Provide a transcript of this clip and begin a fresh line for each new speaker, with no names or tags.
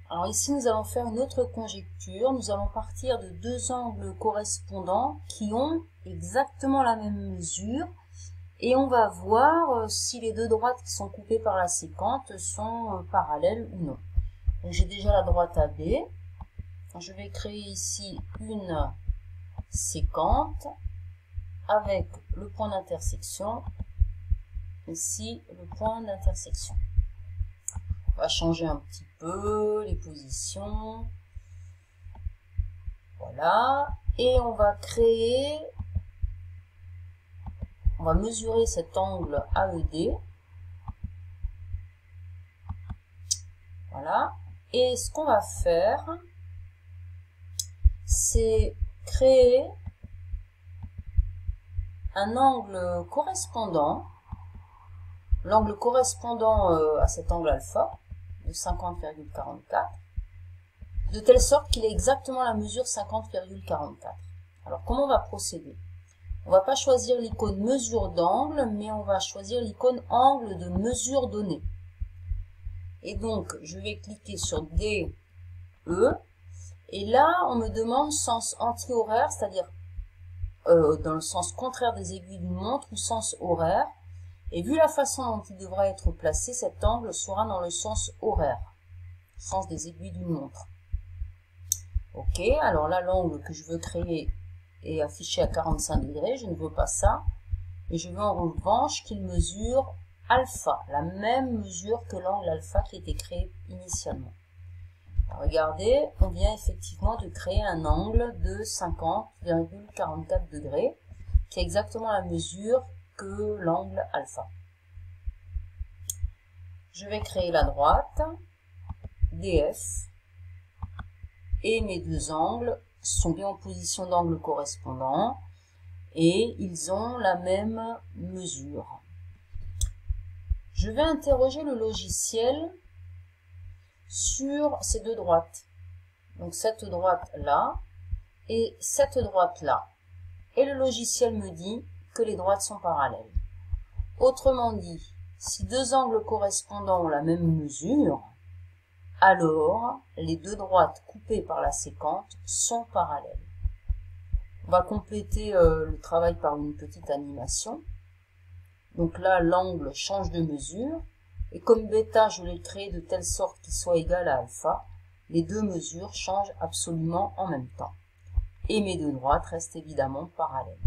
Alors ici, nous allons faire une autre conjecture. Nous allons partir de deux angles correspondants qui ont exactement la même mesure. Et on va voir si les deux droites qui sont coupées par la séquente sont parallèles ou non. Donc j'ai déjà la droite AB. Je vais créer ici une séquente avec le point d'intersection. Ici, le point d'intersection. On va changer un petit peu les positions. Voilà. Et on va créer, on va mesurer cet angle AED. Voilà. Et ce qu'on va faire, c'est créer un angle correspondant. L'angle correspondant à cet angle alpha de 50,44, de telle sorte qu'il ait exactement la mesure 50,44. Alors, comment on va procéder? On va pas choisir l'icône mesure d'angle, mais on va choisir l'icône angle de mesure donnée. Et donc, je vais cliquer sur DE, et là, on me demande sens anti-horaire, c'est-à-dire dans le sens contraire des aiguilles d'une montre, ou sens horaire. Et vu la façon dont il devra être placé, cet angle sera dans le sens horaire, sens des aiguilles d'une montre. Ok, alors là, l'angle que je veux créer est affiché à 45 degrés, je ne veux pas ça. Et je veux en revanche qu'il mesure alpha, la même mesure que l'angle alpha qui était créé initialement. Alors, regardez, on vient effectivement de créer un angle de 50,44 degrés, qui est exactement la mesure que l'angle alpha. Je vais créer la droite, DF, et mes deux angles sont bien en position d'angle correspondant, et ils ont la même mesure. Je vais interroger le logiciel sur ces deux droites. Donc cette droite-là et cette droite-là. Et le logiciel me dit que les droites sont parallèles. Autrement dit, si deux angles correspondants ont la même mesure, alors les deux droites coupées par la séquente sont parallèles. On va compléter le travail par une petite animation. Donc là, l'angle change de mesure. Et comme bêta, je l'ai créé de telle sorte qu'il soit égal à alpha, les deux mesures changent absolument en même temps. Et mes deux droites restent évidemment parallèles.